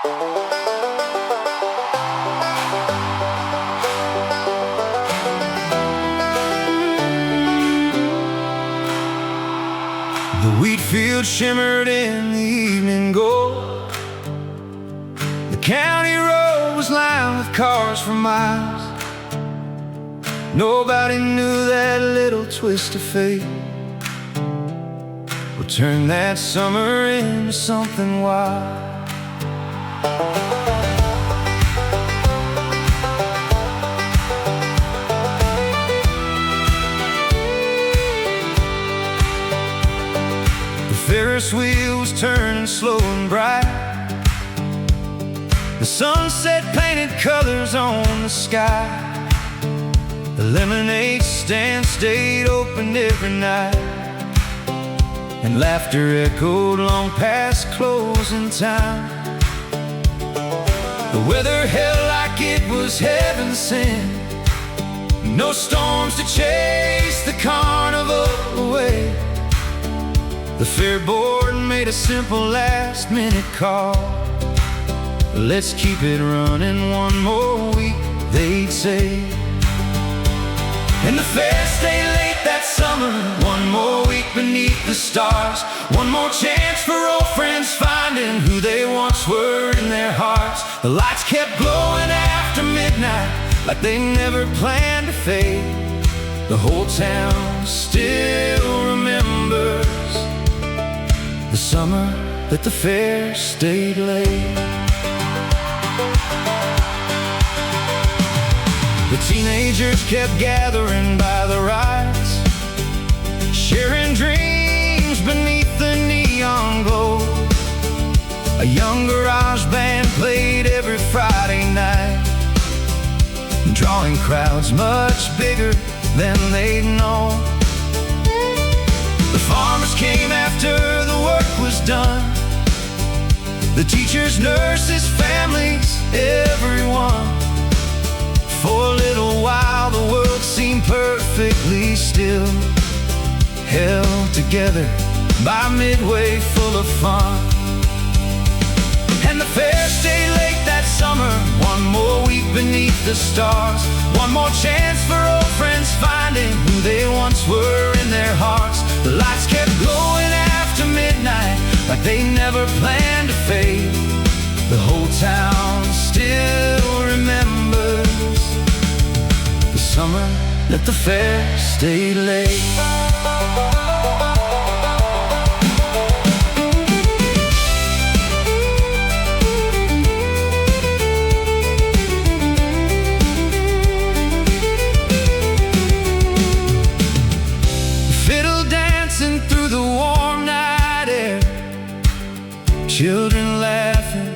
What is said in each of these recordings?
The wheat field shimmered in the evening gold. The county road was lined with cars for miles. Nobody knew that little twist of fate would turn that summer into something wild. The Ferris wheel was turning slow and bright. The sunset painted colors on the sky. The lemonade stand stayed open every night, and laughter echoed long past closing time. The weather held like it was heaven sent. No storms to chase the carnival away. The fair board made a simple last-minute call. Let's keep it running one more week, they'd say. And the fair stayed late that summer, one more week beneath the stars. One more chance for old friends finding who they once were in their hearts. The lights kept glowing after midnight, like they never planned to fade. The whole town still remembers the summer that the fair stayed late. The teenagers kept gathering by the rides, sharing dreams beneath the neon glow. A young garage band played every Friday night, drawing crowds much bigger than they'd known. The farmers came after the work was done. The teachers, nurses, families, everyone. For a little while the world seemed perfectly still, held together by midway full of fun. And the fair stayed late that summer, one more week beneath the stars. One more chance for old friends finding who they once were in their hearts. The lights kept glowing after midnight, like they never planned to fade. The whole town still remembers the summer that the fair stayed late. Children laughing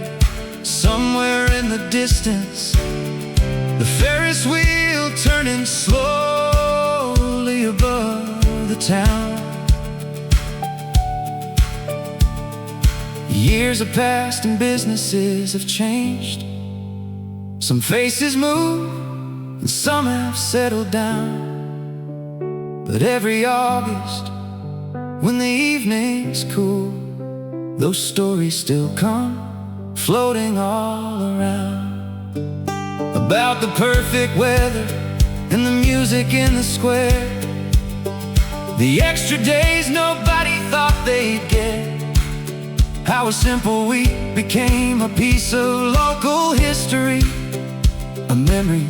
somewhere in the distance. The Ferris wheel turning slowly above the town. Years have passed and businesses have changed. Some faces move and some have settled down. But every August, when the evening's cool, those stories still come floating all around, about the perfect weather and the music in the square, the extra days nobody thought they'd get. How a simple week became a piece of local history, a memory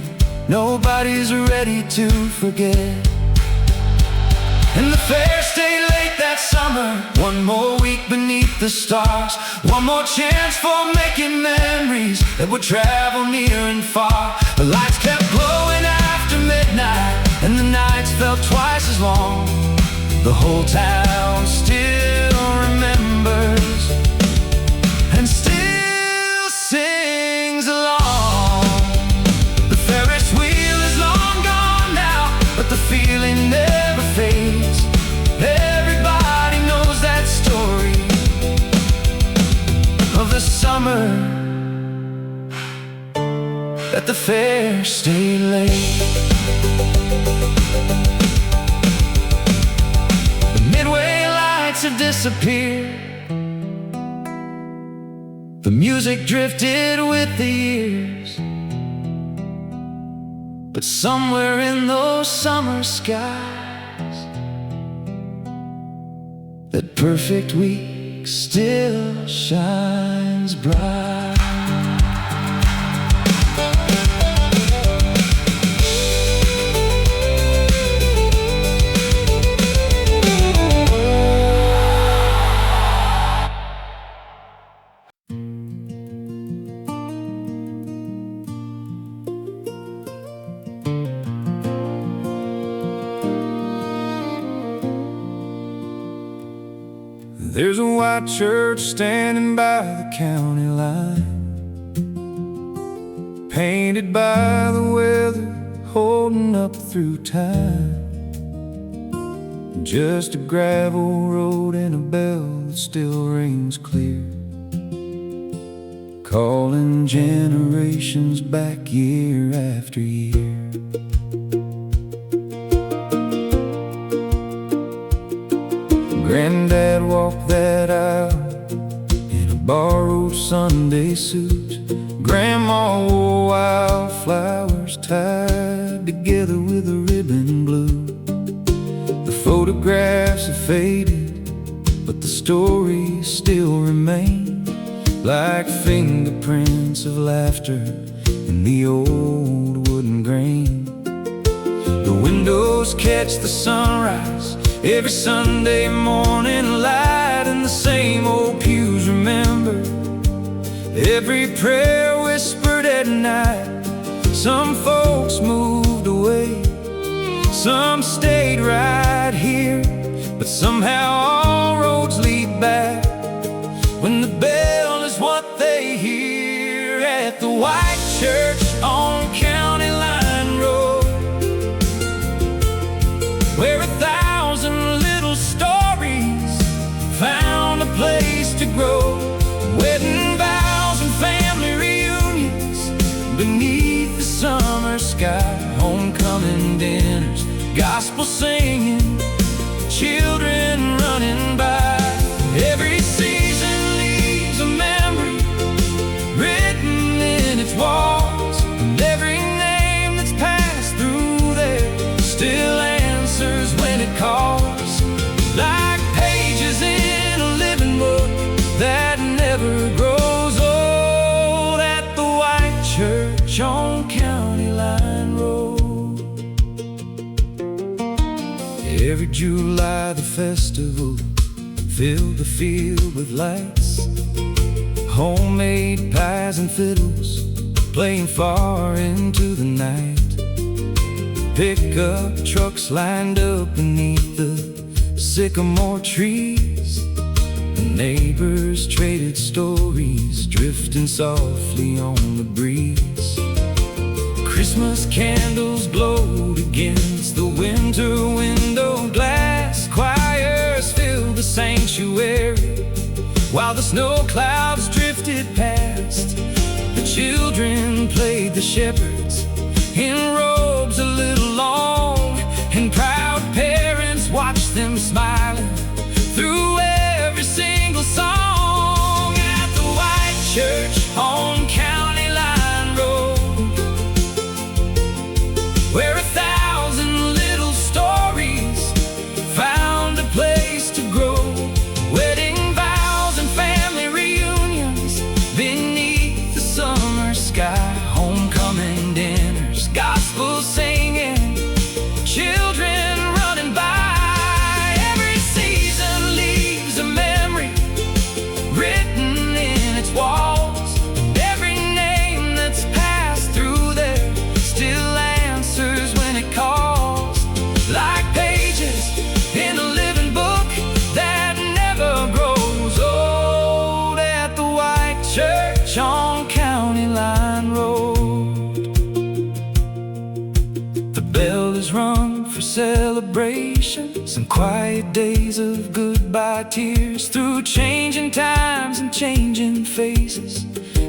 nobody's ready to forget. And the fair stayed late that summer, one more week beneath the stars. One more chance for making memories that would travel near and far. The lights kept glowing after midnight, and the nights felt twice as long. The whole town still remembers and still sings along. The Ferris wheel is long gone now, but the feeling never fades. Everybody knows that story of the summer that the fair stayed late. The midway lights have disappeared. The music drifted with the years, but somewhere in those summer skies, that perfect week still shines bright. There's a white church standing by the county line, painted by the weather, holding up through time. Just a gravel road and a bell that still rings clear, calling generations back year after year. Granddad walked that aisle in a borrowed Sunday suit. Grandma wore wildflowers tied together with a ribbon blue. The photographs have faded, but the stories still remain, like fingerprints of laughter in the old wooden grain. The windows catch the sunrise every Sunday morning light, and the same old pews remember every prayer whispered at night. Some folks moved away, some stayed right here, but somehow all roads lead back when the bell is what they hear at the white church on County Line Road, where 1,000 little stories found a place to grow. Wedding vows and family reunions beneath the summer sky, homecoming dinners, gospel singing, children running by. Every season leaves a memory written in its walls, and every name that's passed through there still answers when it calls, like pages in a living book that never grows old, at the white church on County Line Road. Every July the festival filled the field with lights, homemade pies and fiddles playing far into the night. Pickup trucks lined up beneath the sycamore trees, the neighbors traded stories drifting softly on the breeze. Christmas candles glowed against the winter window glass, choirs filled the sanctuary while the snow clouds drifted past. The children played the shepherds in robes a little long, and proud parents watched them smiling through every single song, at the white church on County Line Road, where 1,000 little stories found a place to grow. Wedding vows and family reunions beneath the summer sky, homecoming dinners, gospel singing, children running by. Every season leaves a memory written in its walls, and every name that's passed through there still answers when it calls, like pages in a living book that never grows old, at the white church on County Line Road. The bell is rung for celebration, some quiet days of goodbye tears, through changing times and changing faces.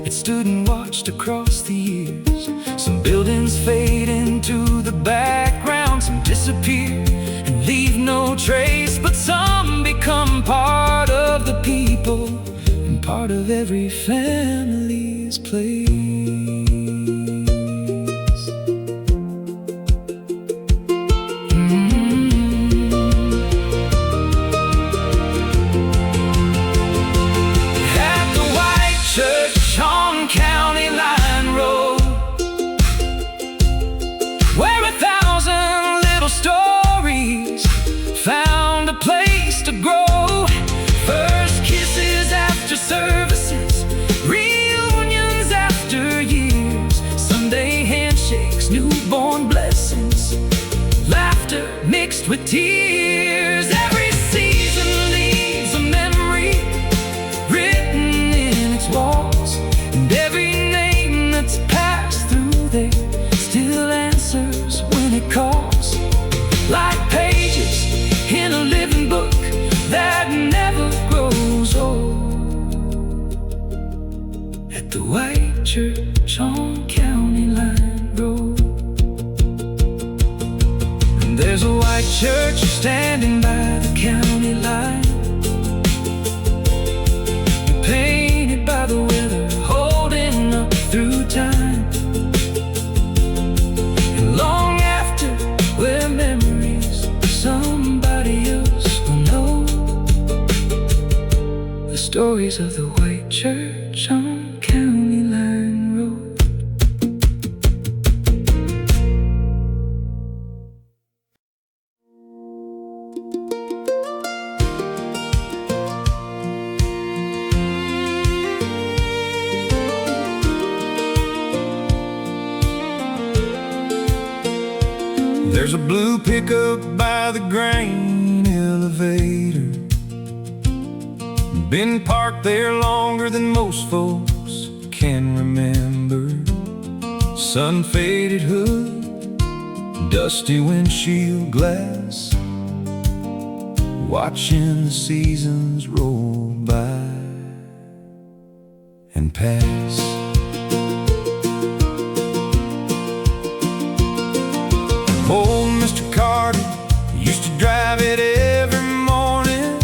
It stood and watched across the years. Some buildings fade into the background, some disappear and leave no trace, but some become part of the people and part part of every family's place. At the white church on County Line Road, where 1,000 little stories found a place to grow. First kisses after services, reunions after years, Sunday handshakes, newborn blessings, laughter mixed with tears. Every season leaves a memory written in its walls, and every name that's passed through there still answers when it calls, like pages in a living book that never grows old. At the white church on County Line Road, and there's a white church standing by the county line, painted by the weather, holding up through time. And long after we're memories, somebody else will know the stories of the white church on County Line Road. There's a blue pickup by the grain elevator, been parked there longer than most folks can remember. Sun-faded hood, dusty windshield glass, watching the seasons roll by and pass. Old Mr. Carter used to drive it every morning,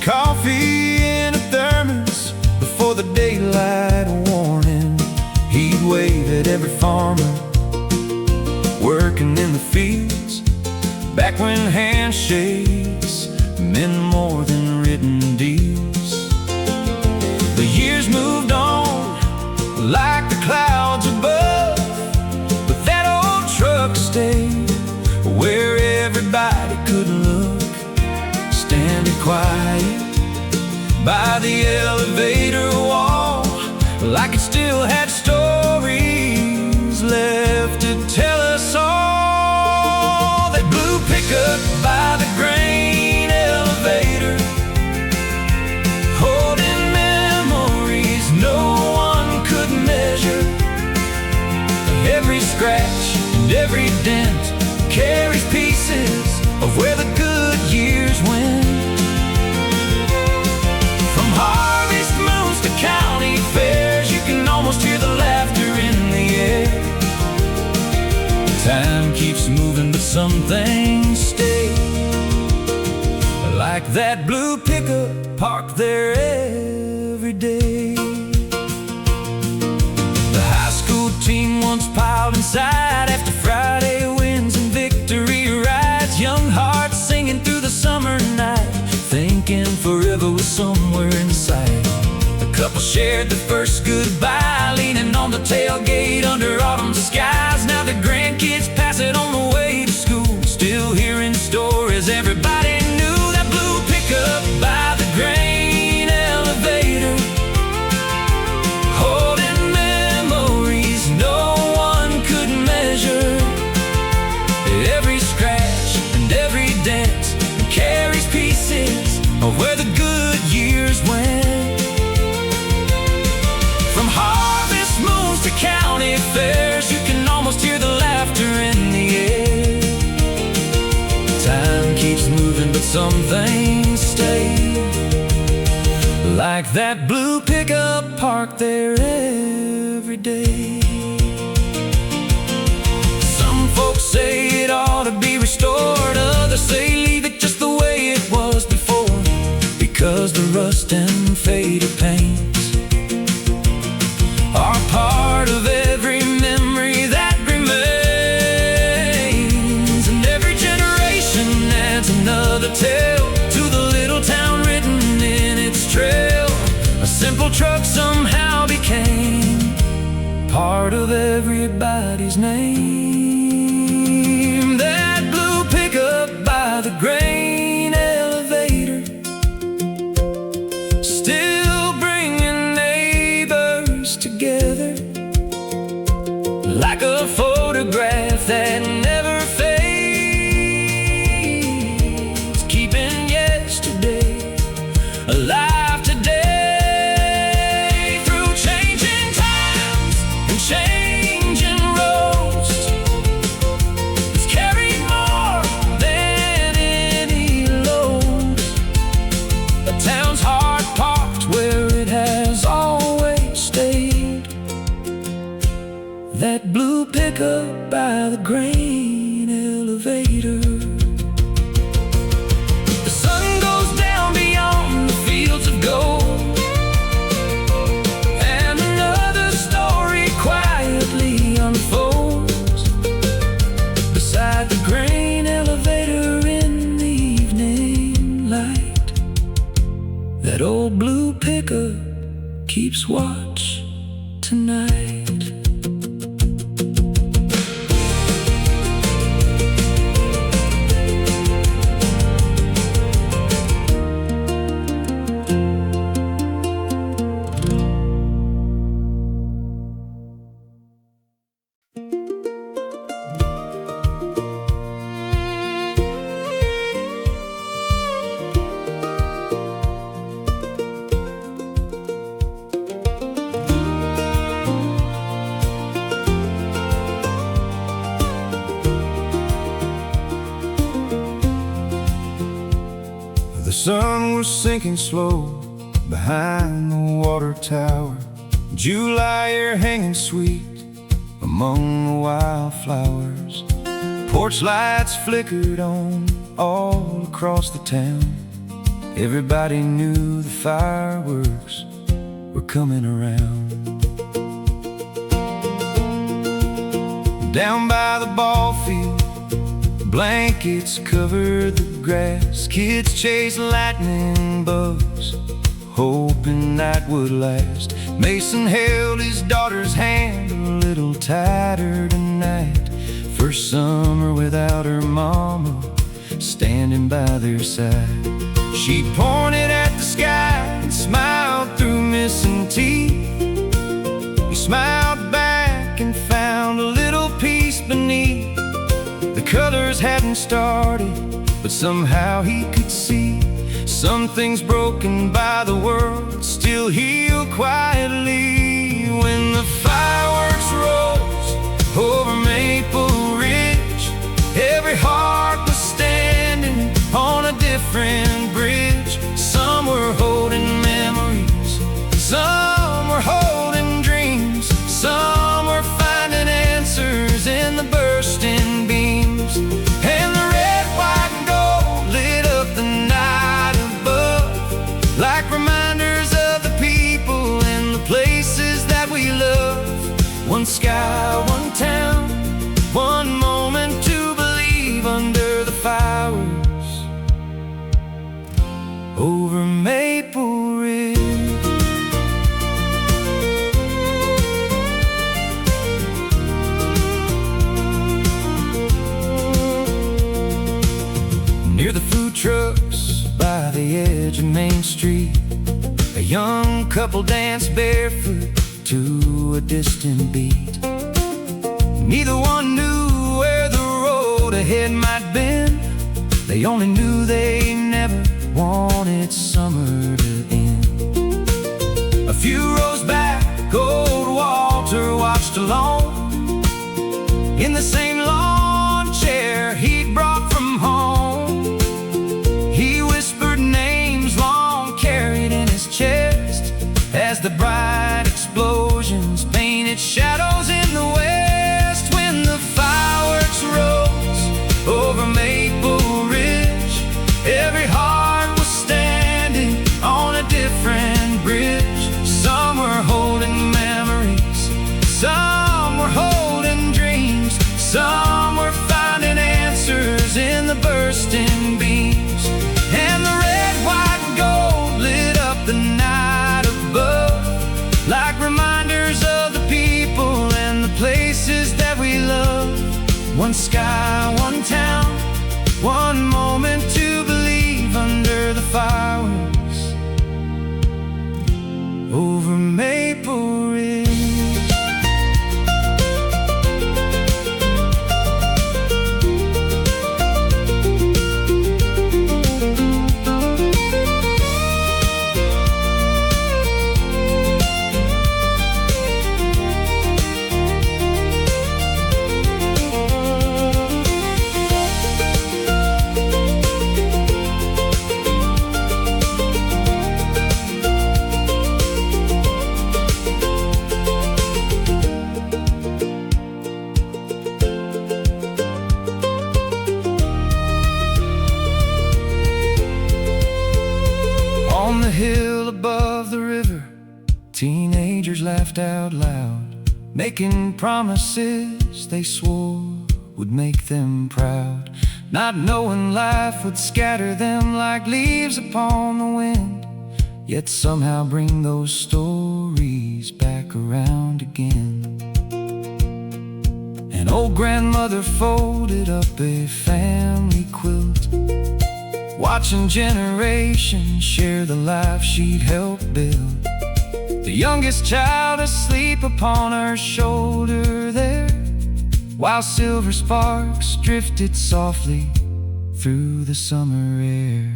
coffee in a thermos before the daylight warning. He'd wave at every farmer working in the fields, back when handshakes meant more than written deals. The years moved on like the clouds above, but that old truck stayed where everybody could look, standing quiet by the elevator wall, like it still had stories left to tell us all. That blue pickup by the grain elevator, holding memories no one could measure. Every scratch and every dent carries pieces of where the good years went. From harvest moons to county fairs, you can almost hear the laughter in the air. Time keeps moving, but some things stay, like that blue pickup parked there every day. The high school team once piled inside after Friday wins and victory rides, young hearts singing through the summer night, thinking forever was somewhere in sight. The couple shared the first goodbye, leaning on the tailgate under autumn skies. Now the grandkids pass it on the way to school, still hearing stories everybody knew. That blue pickup by the grain elevator, holding memories no one could measure. Every scratch and every dent carries pieces of where the good years went. From harvest moons to county fairs, you can almost hear the laughter in the air. Time keeps moving, but some things stay, like that blue pickup parked there every day. Some folks say it ought to be restored, others say leave it just the way it was before, because 'cause the rust and faded paints are part of every memory that remains. And every generation adds another tale to the little town written in its trail. A simple truck somehow became part of everybody's name. That blue pickup by the grain elevator, still bringing neighbors together, like a photograph that never fades, keeping yesterday alive today. Through changing times and changing roads, it's carried more than any load. A town's heart parked where it has always stayed. That blue pickup by the grain elevator. The sun goes down beyond the fields of gold, and another story quietly unfolds beside the grain elevator in the evening light. That old blue pickup keeps watch tonight. The sun was sinking slow behind the water tower. July air hanging sweet among the wildflowers. Porch lights flickered on all across the town. Everybody knew the fireworks were coming around. Down by the ball field, blankets covered the grass. Kids chased lightning bugs, hoping that would last. Mason held his daughter's hand a little tighter tonight. First summer without her mama standing by their side. She pointed at the sky and smiled through missing teeth. He smiled back and found a little peace beneath. The colors hadn't started, but somehow he could see some things broken by the world still heal quietly. When the fireworks rose over Maple Ridge, every heart was standing on a different bridge. Some were holding memories, some were holding dreams, some were finding answers in the bursting beams. And the red, white, and gold lit up the night above, like reminders of the people and the places that we love. One sky, one town, one moment to believe under the fireworks over Maple Ridge. Near the food trucks by the edge of Main Street, a young couple danced barefoot to a distant beat. Neither one knew where the road ahead might bend. They only knew they never wanted summer to end. A few rows back, old Walter watched alone in the same lawn chair he'd brought from home. He whispered names long carried in his chest as the bright explosions painted shadows in the west. When the fireworks rose over Maple Ridge, every heart was standing One sky, one town, one moment to believe under the fireworks over Maple Ridge. On the hill above the river, teenagers laughed out loud, making promises they swore would make them proud, not knowing life would scatter them like leaves upon the wind, yet somehow bring those stories back around again. An old grandmother folded up a family quilt, watching generations share the life she'd helped build. The youngest child asleep upon her shoulder there, while silver sparks drifted softly through the summer air.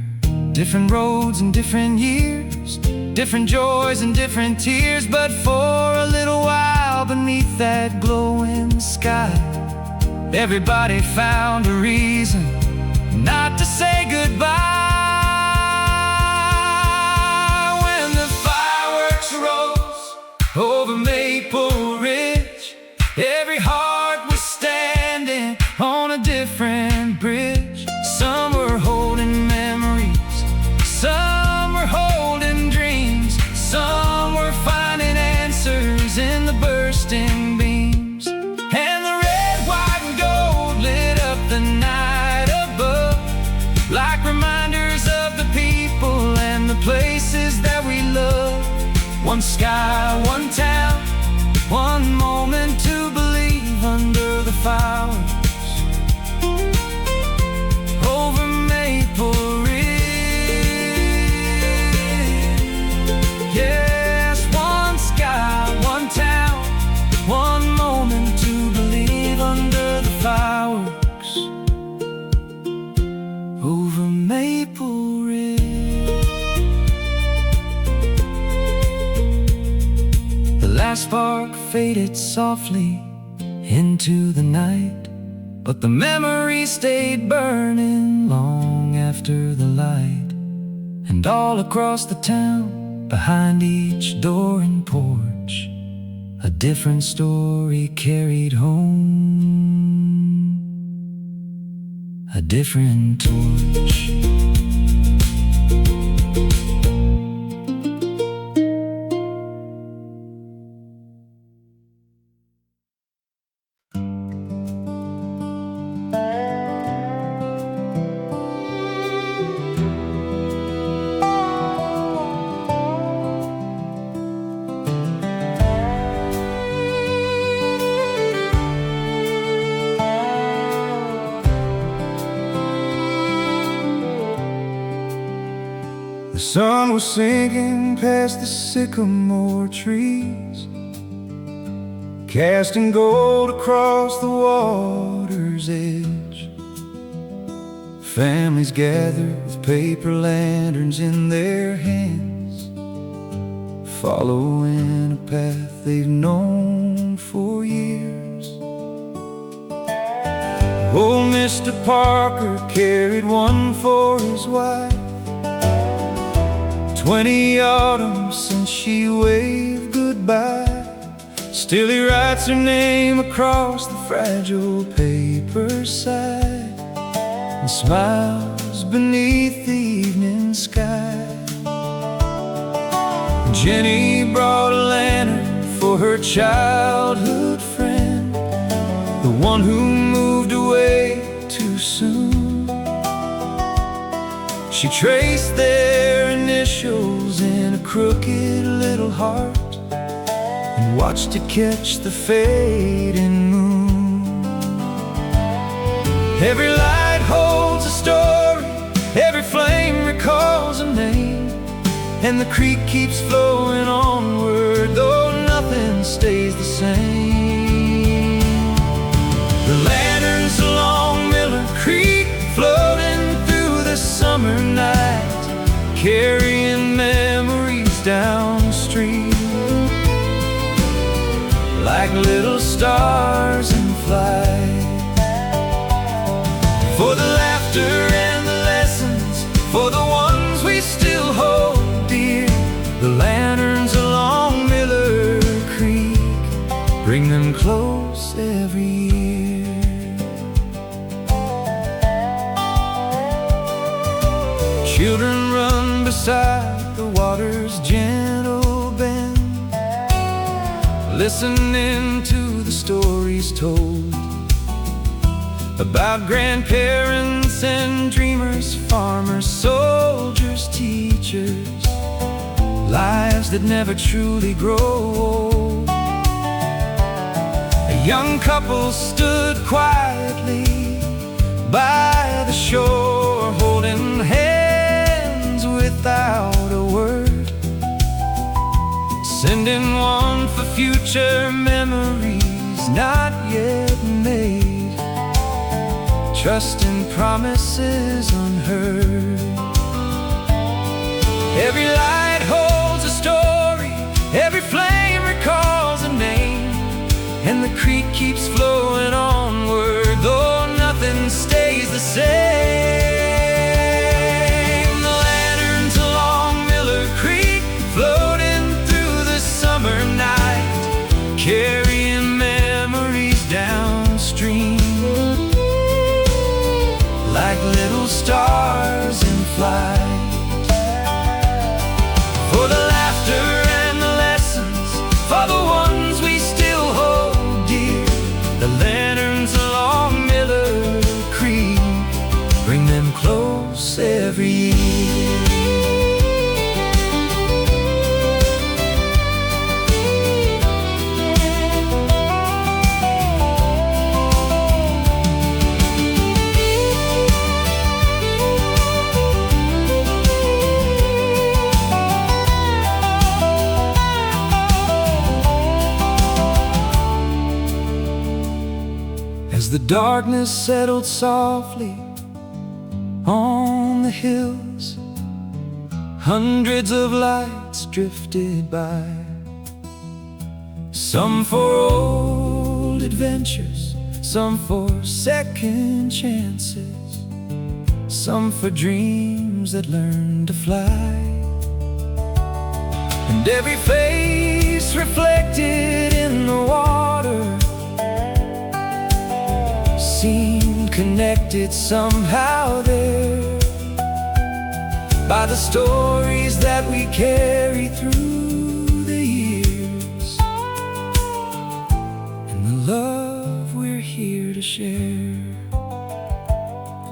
Different roads and different years, different joys and different tears, but for a little while beneath that glowing sky, everybody found a reason not to say goodbye. When the fireworks rose over Maple Ridge, every heart was standing on a different bridge. Some were holding memories, some were holding dreams, some were finding answers in the bursting beams. And the red, white, and gold lit up the night above, like reminders of the people and the places that we love. One sky, one town, one moment to believe under the fireworks over Maple Ridge. Yes, one sky, one town, one moment to believe under the fireworks over Maple Ridge. The last spark faded softly into the night, but the memory stayed burning long after the light. And all across the town, behind each door and porch, a different story carried home a different torch. The sun was sinking past the sycamore trees, casting gold across the water's edge. Families gathered with paper lanterns in their hands, following a path they've known for years. Old Mr. Parker carried one for his wife, 20 autumns since she waved goodbye. Still he writes her name across the fragile paper side and smiles beneath the evening sky. Jenny brought a lantern for her childhood friend, the one who moved away too soon. She traced their initials in a crooked little heart and watched it catch the fading moon. Every light holds a story, every flame recalls a name, and the creek keeps flowing onward, though nothing stays the same. The lanterns along Miller Creek, floating through the summer night, carrying memories downstream, like little stars in flight. For the laughter and the lessons, for the ones we still hold dear, the lanterns along Miller Creek bring them close every year. Children run beside the water's gentle bend, listening to the stories told about grandparents and dreamers, farmers, soldiers, teachers, lives that never truly grow old. A young couple stood quietly by the shore, holding hands without a word, sending one for future memories not yet made, trusting promises unheard. Every light holds a story, every flame recalls a name, and the creek keeps flowing onward, though nothing stays the same. The lanterns along Miller Creek, floating through the summer night, carrying memories downstream, like little stars in flight. For the laughter and the lessons, for the ones we still hold dear, the lanterns along Miller Creek bring them close every year. As the darkness settled softly on the hills, hundreds of lights drifted by, some for old adventures, some for second chances, some for dreams that learned to fly. And every face reflected in the water seemed connected somehow there by the stories that we carry through the years, and the love we're here to share.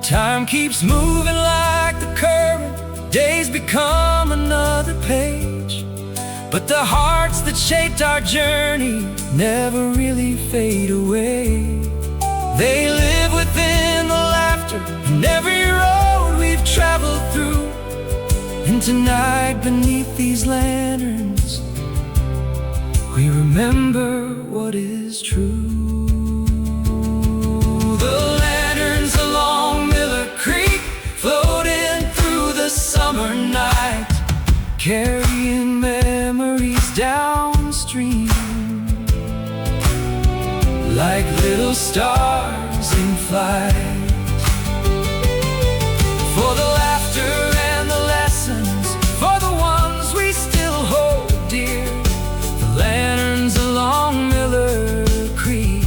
Time keeps moving like the current, days become another page, but the hearts that shaped our journey never really fade away. They live within the laughter in every road we've traveled through, and tonight beneath these lanterns we remember what is true. The lanterns along Miller Creek, floating through the summer night, carrying memories downstream, like little stars in flight. For the laughter and the lessons, for the ones we still hold dear, the lanterns along Miller Creek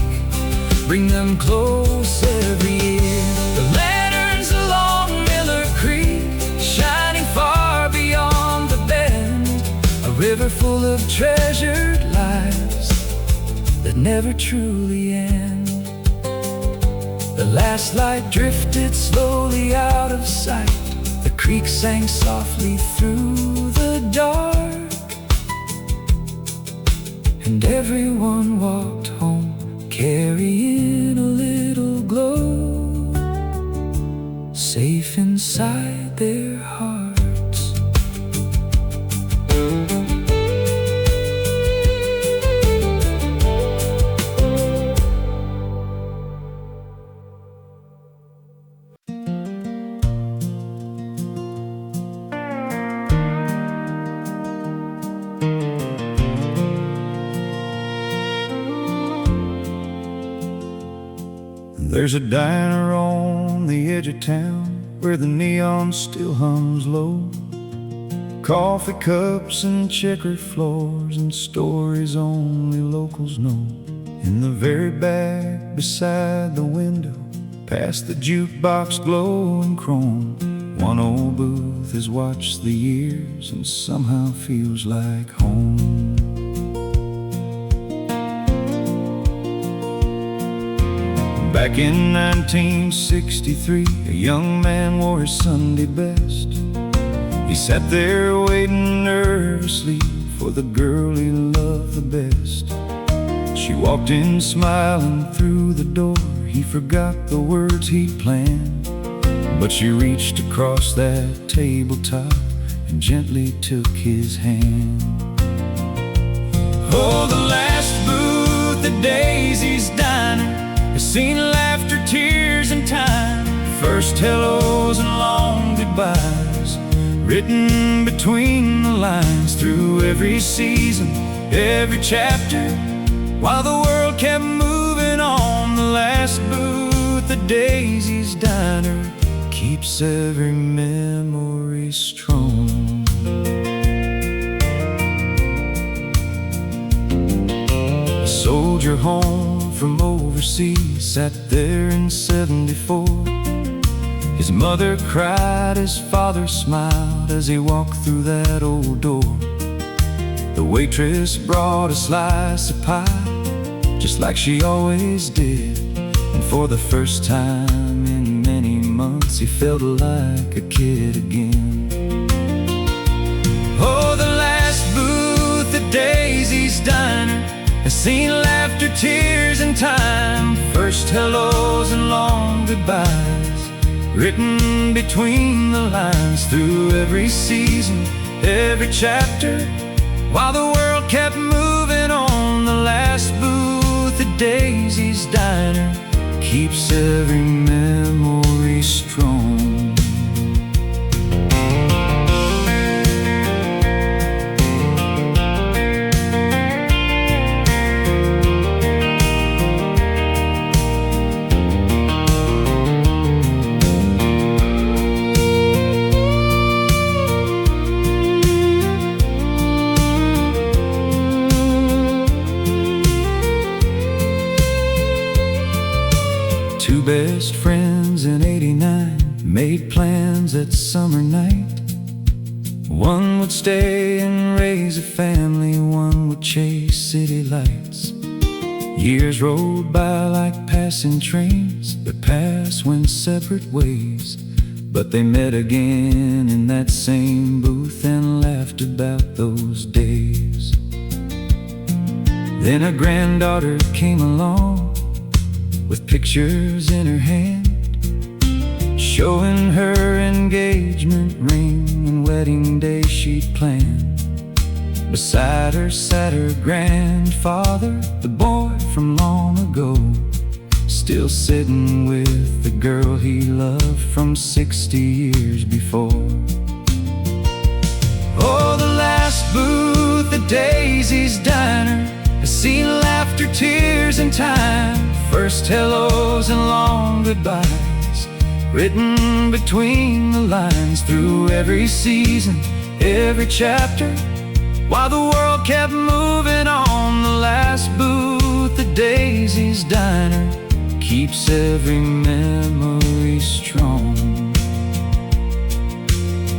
bring them close every year. The lanterns along Miller Creek, shining far beyond the bend, a river full of treasured lives that never truly end. The last light drifted slowly out of sight, the creek sang softly through the dark, and everyone walked home carrying a little glow inside their hearts. There's a diner on the edge of town where the neon still hums low. Coffee cups and checkered floors and stories only locals know. In the very back beside the window, past the jukebox glowing chrome, one old booth has watched the years and somehow feels like home. Back in 1963, a young man wore his Sunday best. He sat there waiting nervously for the girl he loved the best. She walked in smiling through the door. He forgot the words he'd planned, but she reached across that tabletop and gently took his hand. Oh, the last booth at Daisy's Diner has seen laughter, tears, and time. First hellos and long goodbyes, written between the lines. Through every season, every chapter, while the world kept moving on. The last booth at Daisy's Diner keeps every memory strong. A soldier home from overseas sat there in '74. His mother cried, his father smiled as he walked through that old door. The waitress brought a slice of pie, just like she always did. And for the first time in many months, he felt like a kid again. Oh, the last booth at Daisy's Diner has seen laughter, tears, and time. First hellos and long goodbyes, written between the lines. Through every season, every chapter, while the world kept moving on. The last booth at Daisy's Diner keeps every memory strong. Two best friends in '89 made plans that summer night. One would stay and raise a family, one would chase city lights. Years rolled by like passing trains, but paths went separate ways. But they met again in that same booth and laughed about those days. Then a granddaughter came along with pictures in her hand, showing her engagement ring and wedding day she'd planned. Beside her sat her grandfather, the boy from long ago, still sitting with the girl he loved from 60 years before. Oh, the last booth at Daisy's Diner has seen laughter, tears, and time. First hellos and long goodbyes, written between the lines. Through every season, every chapter, while the world kept moving on. The last booth at Daisy's Diner keeps every memory strong.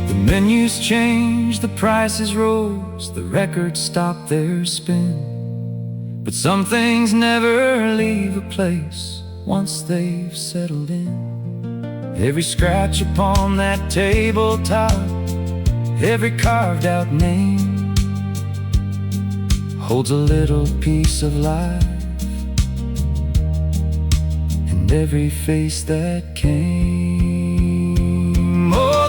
The menus changed, the prices rose, the records stopped their spin. But some things never leave a place once they've settled in. Every scratch upon that tabletop, every carved out name, holds a little piece of life, and every face that came. Oh,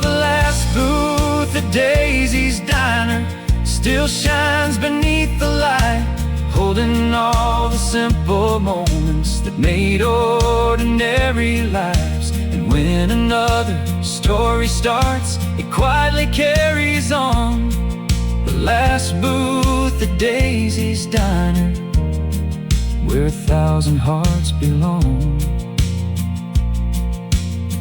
Daisy's Diner still shines beneath the light, holding all the simple moments that made ordinary lives. And when another story starts, it quietly carries on. The last booth at Daisy's Diner, where 1,000 hearts belong.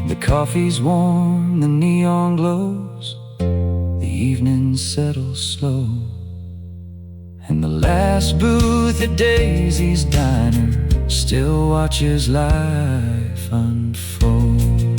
The coffee's warm, the neon glows, the evening settles slow, and the last booth at Daisy's Diner still watches life unfold.